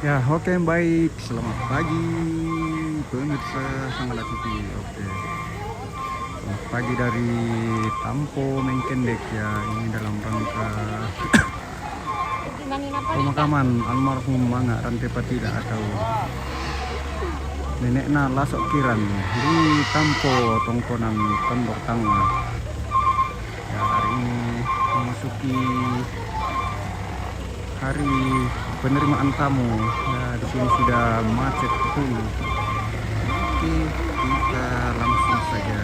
Ya, oke, baik. Selamat pagi pemirsa Sanggala TV. Oke. Selamat pagi dari Tampo Mengkendek ya. Ini dalam rangka pemakaman almarhum Manga Rantai Patida atau Nenekna Lasok Kiran di Tampo Tongkonan Tondok Tangga. Ya, hari ini memasuki hari penerimaan tamu. Nah, di sini sudah macet betul. Oke, kita langsung saja.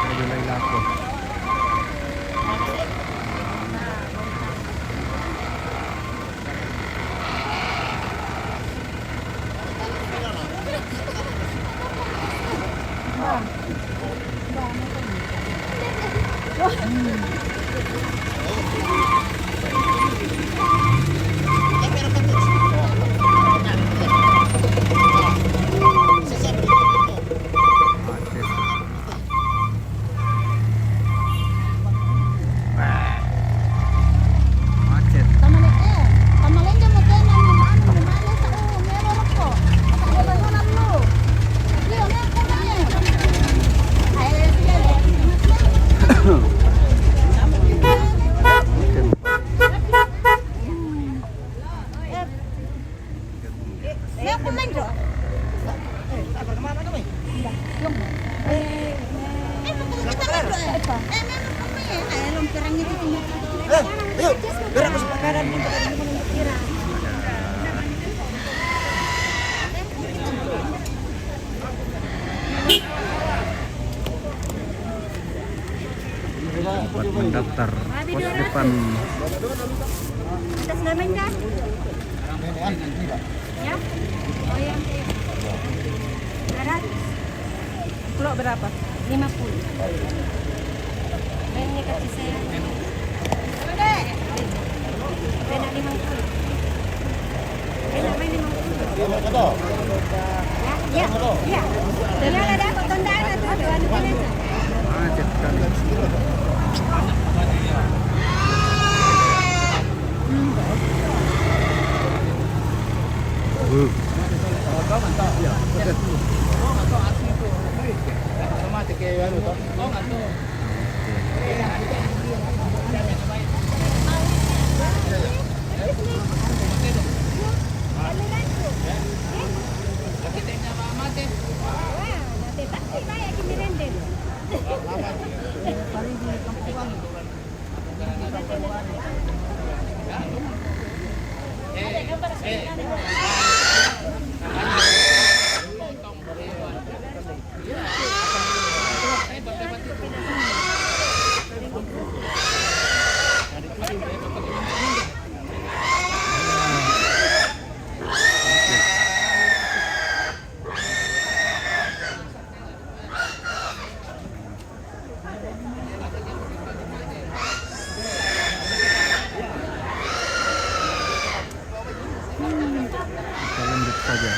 Ada Laila aku. Macet. Macet. Buat mendaftar pos depan. Atas nama enggak? Ya? Oh ya. 200. Kalau berapa? 50. Mainnya kasih saya. Benar 50. Benar main 50. Ya, ya, ya. Dia ada apa tondaan atau apa? Macet sekali. Kita lanjut saja.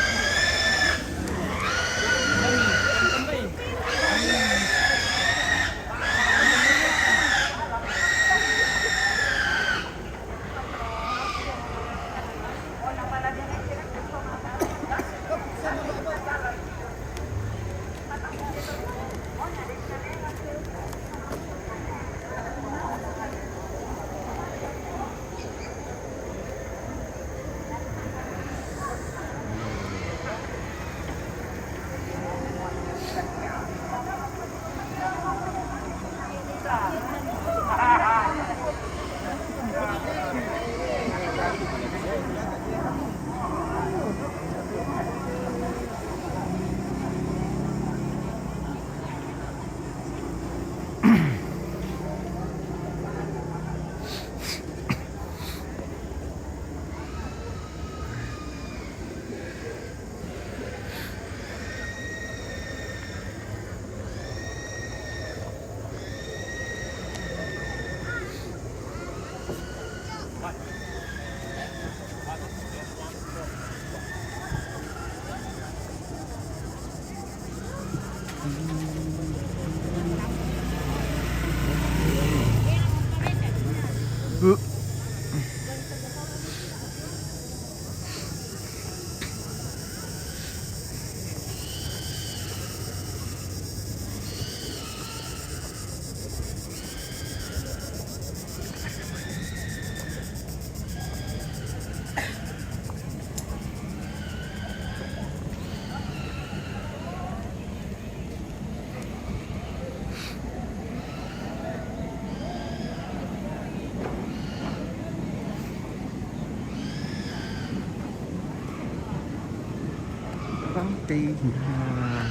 sampai. Nah,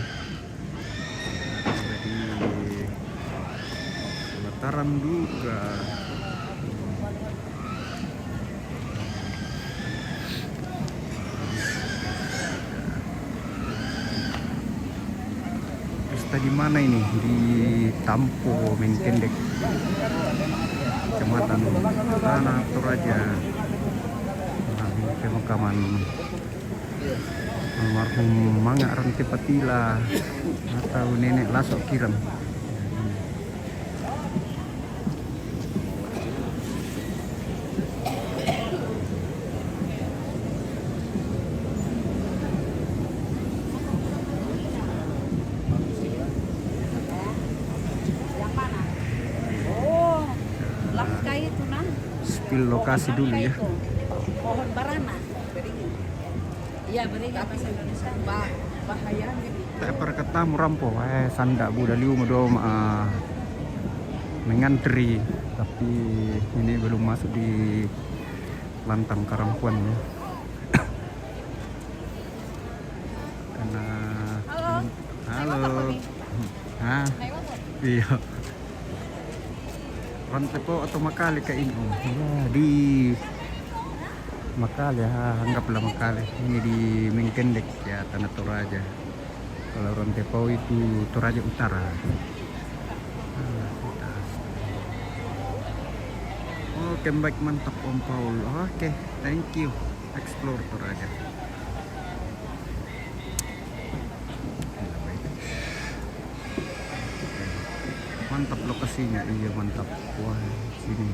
jadi Mataram juga. Pesta di mana ini? Di Tampo Menkendek, Kecamatan Tanah Toraja. Nah, ini pemakaman almarhum Mangak Ranti Patila atau Nenek Lasok Kiram. Spill lokasi dulu ya. Pohon barana. Iya, beringin bahasa Indonesia. Bahaya gitu. Saya perketamu rampo, sanda budaliu medom mengantri, tapi ini belum masuk di Lantang Karampuan ya. Karena halo. Hah? Iya. Rantepo atau Makale ke ini ya, di Makale ya, anggaplah Makale. Ini di Menkendek ya, Tanah Toraja. Kalau Rantepo itu Toraja Utara. Oke, baik, mantap Om Paul. Oke, thank you. Explore Toraja. Mantap lokasinya, iya mantap. Wah, sini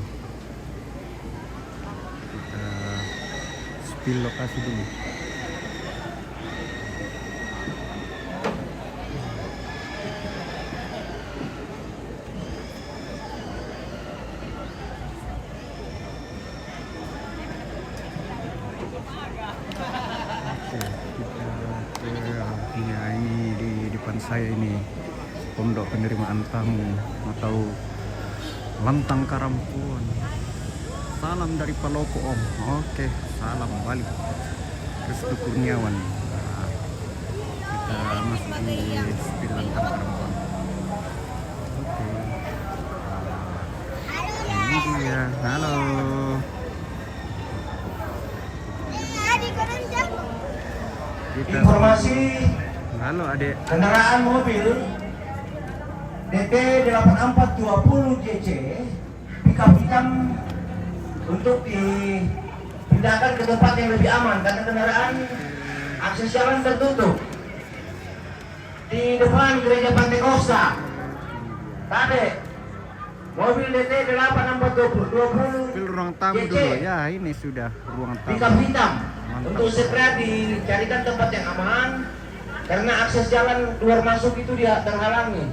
kita spill lokasi dulu. Oke, kita ya, ini di depan saya ini Pondok Penerimaan Tamu atau Lantang Karampuan. Salam dari Palopo Om. Oke, salam balik Restu Kurniawan. Nah, kita masuk di spill Lantang Karampuan. Oke. Ini dia. Halo. Kita Informasi halo Adek. kendaraan mobil DT 8420 JC pickup hitam untuk dipindahkan ke tempat yang lebih aman karena kendaraan akses jalan tertutup di depan gereja Pantekosta. Tadi mobil DT 8420 Spill ruang tamu JC dulu ya, ini sudah ruang tamu. pickup hitam Mantap. untuk segera dicarikan tempat yang aman karena akses jalan keluar masuk itu dia terhalangi.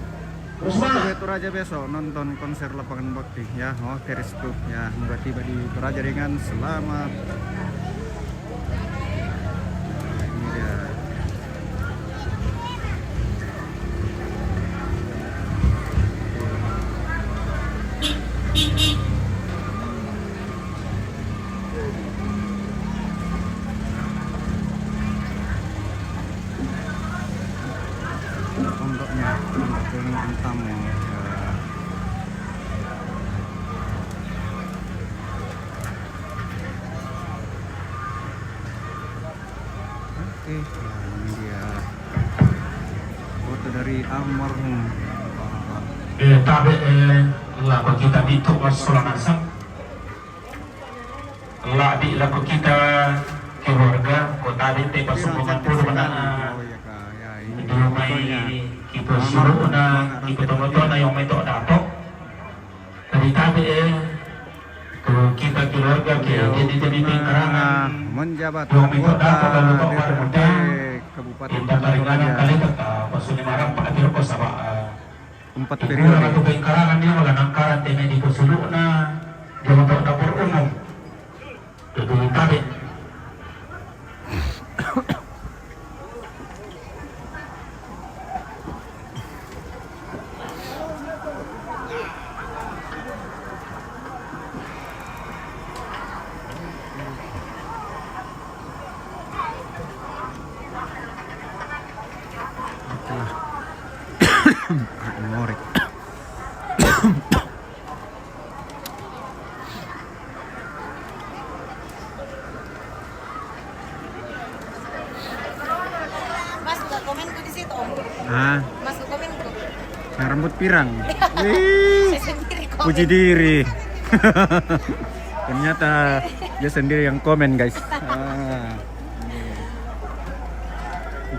Terus mah Toraja besok nonton konser Lapangan Bakti ya. Oke, Restu ya, semoga tiba di Toraja dengan selamat. Ini dia. Pondoknya, pondok Penerimaan Tamu. Oke, nah ini dia foto dari almarhum. Tabe lagu kita itu Rasulullah. La di lagu kita keluarga kota DT Pasuruan Purwana. Oh iya Kak, ya ini Di mai fotonya. kita suruh na kita tunggu na yang itu dapat. Dari tabe ke kita keluarga ke jadi karangan menjabat yang itu anggota dapat lalu kau DPRD pada Kabupaten kita taringan Toraja kali kata pasunya marang Pak Tiro ko sama 4 Periode periode. atau karangan dia malah karantina di Kusuluna di untuk dapur umum. Itu tabe. pirang. Wih, Saya sendiri komen. puji diri. Ternyata dia sendiri yang komen guys.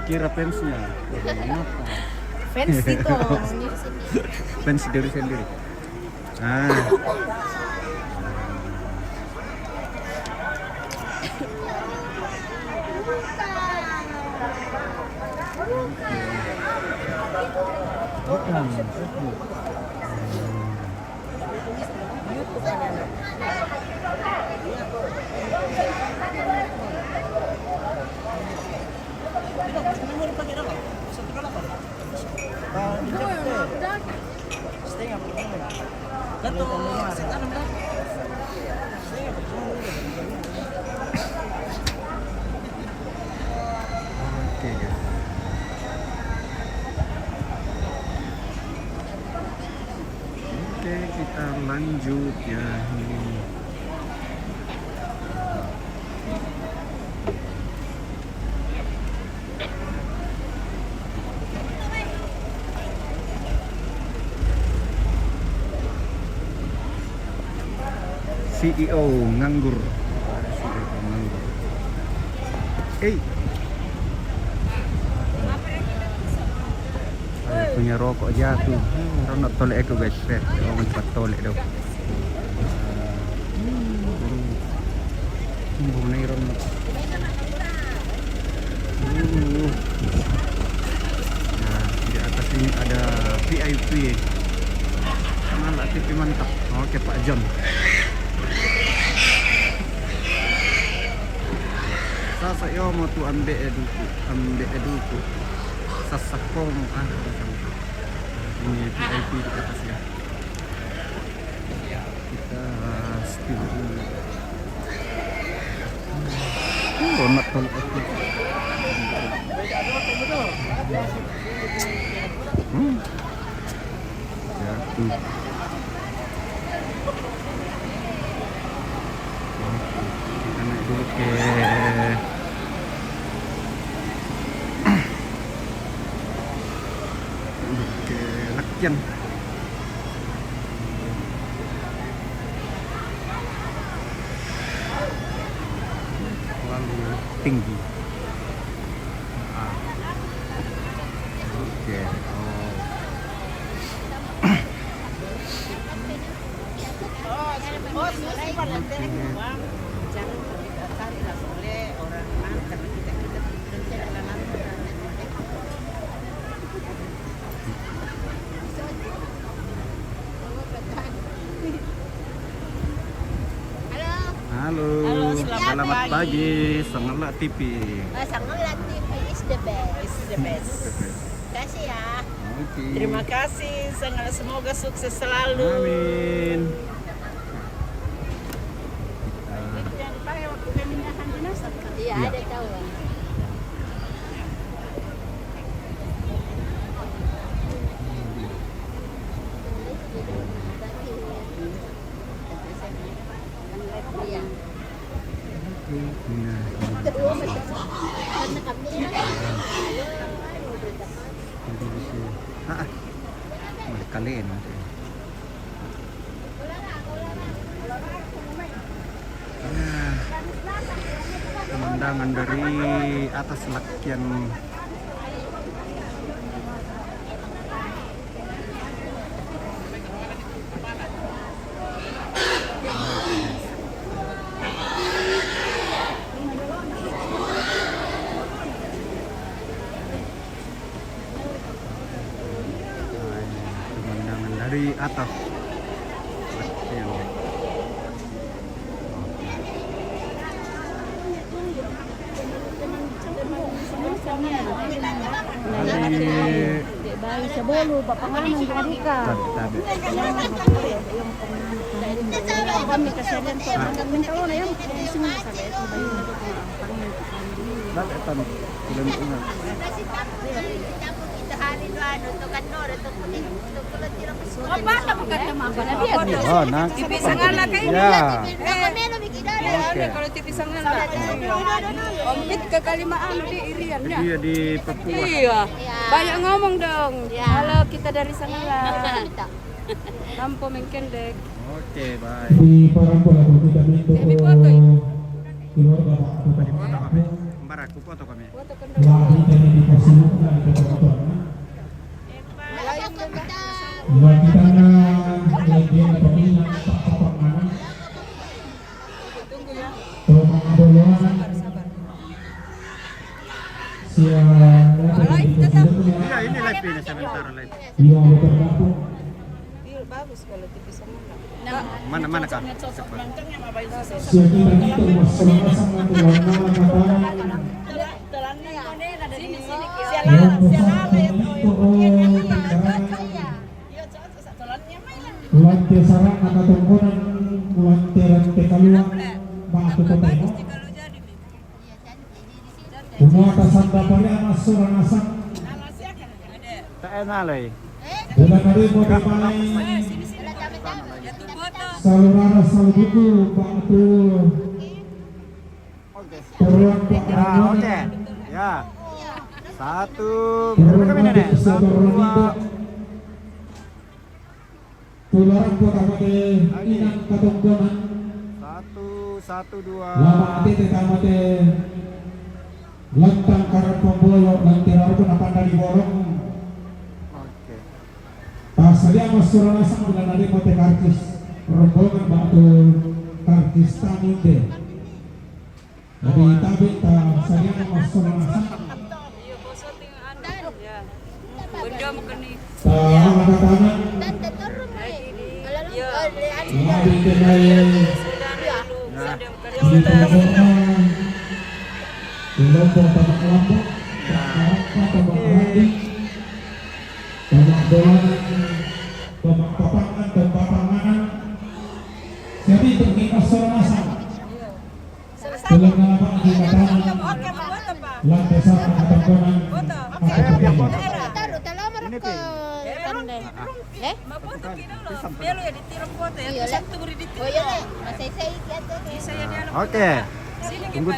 Kira fansnya. Fans itu. Fans diri sendiri. Oke guys. Oke, kita lanjut ya ini. CEO nganggur. CEO nganggur. Punya rokok jatuh. Ronok tolek aku guys. Orang cepat tolek dong. Nih ronok. Nah, di atas ini ada VIP. Malah TV mantap. Oke Pak John. Sasa yo mau tu ambil eduku. Sasakong ini VIP di atas ya. Kita spill dulu. Ronok tolak aku. Jatuh. Kita naik dulu ke Lakyan. Terlalu tinggi. Oke. Jangan tertarik lah oleh orang mana karena kita adalah nanti. Halo, selamat pagi, Sangalat TV. Sangalat TV is the best. Kasih ya. Oke. Terima kasih, sangat semoga sukses selalu. Amin. Yang dipakai waktu pemindahan jenazah. Iya, Iya. ada tahu. Iya. Nah, Kedua macam karena kami kalian nanti. Nah, pemandangan dari atas Lakyan. Pemandangan dari atas Lakyan. bayi sebolu papanganan kadika. Tabi. Kami kesalahan ko magandang taon na yan. Semua sabi ito bayi na ito. Bakit tan? Ilan unang? Apa ka magkatama ba na Oh, nak. Ibisa nga na kayo. Ya. Oke. kalau TV Sanggala. Ompit ke Kalimaan di Irian ya. Dia di Papua. Iya. Banyak ngomong dong. Halo, kita dari Sanggala. Tampo Mengkendek. Oke, baik. Di Parangpola kita minta Kami foto ini. keluarga Pak Di foto kami. Mbak aku foto kami. Foto kan Lagi dari di Pasiluka di foto. Buat kita na lagi pemilihan Pak mana? Tuh mga duluan. Iya, ini live ini sebentar live. Iya, betul betul. bagus kalau TV Sanggala. Mana Kak? Siya kita dito masalah sama tulang na katakan. Ulante sarang nakatungkunan ulanteran kekaluan bakit ko tayo? Umuata sanda pa rin ang surang asak. Tak enak lah. Bulan na rin mo di balay salurara salubuku bakit turuan Ya, pak oke. Ya. Satu. Berapa turuan kami nenek? pak Satu, sabaran dua. itu tularan po kapag inang katungkunan Satu, dua. lama ati tekamate lantang karat pembolo dan tirar pun apa dari borong Oke. pas saja mas surana sang bulan hari mote kartis rombongan batu kartis tanunde jadi tabi ta saja mas surana sang Benda mekeni. ta mengatakan lari kenai di tengah Lombok tabak lombok, apa tabak randi, tabak bola, tabak papangan dan papanganan. Jadi terkena seorang asal. Dalam lapangan di katakan, lantai satu katakan, Oke. Tunggu.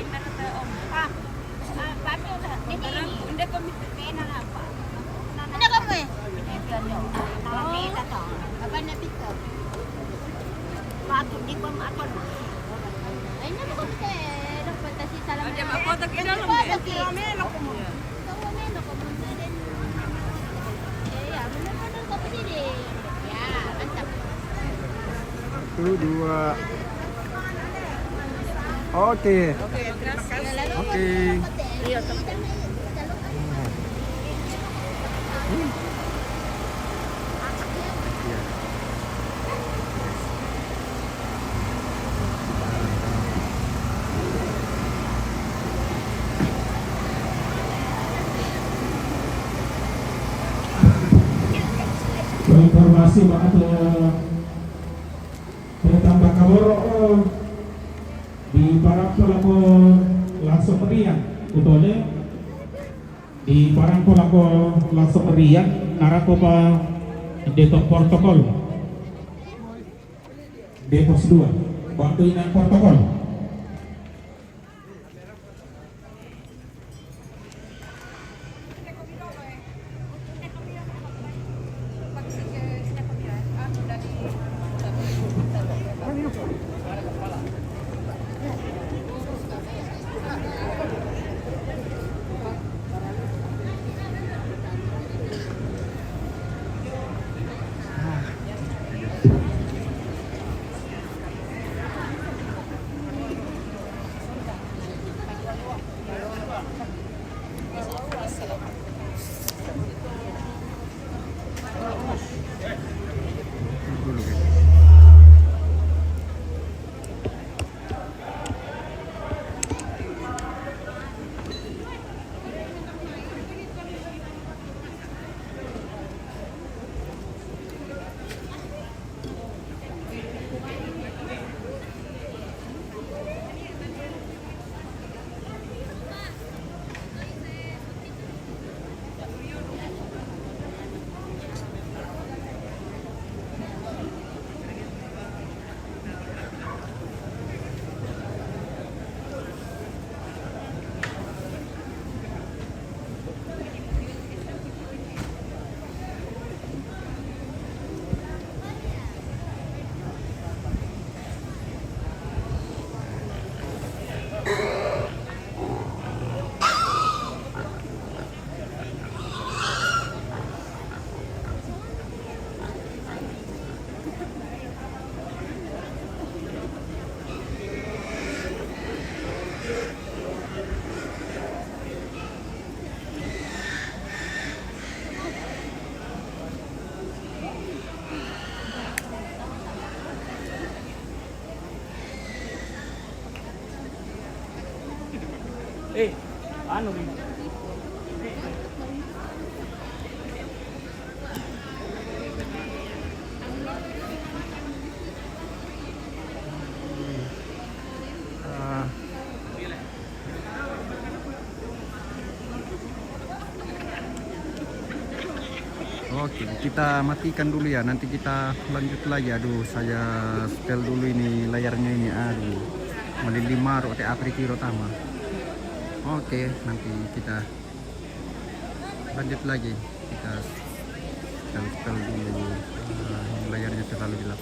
Satu, dua. Oke. Oke. informasi banget bertambah kaboro di Parangpola langsung meriang utole di Parangpola langsung meriang narako pa detok protokol Depos 2 bantuin ang protokol Ah. Oke, kita matikan dulu ya. Nanti kita lanjut lagi. Aduh, saya setel dulu ini layarnya ini. Aduh, melilima rote apriti rotama. Oke, nanti kita lanjut lagi. Kita setel dulu. Layarnya terlalu gelap.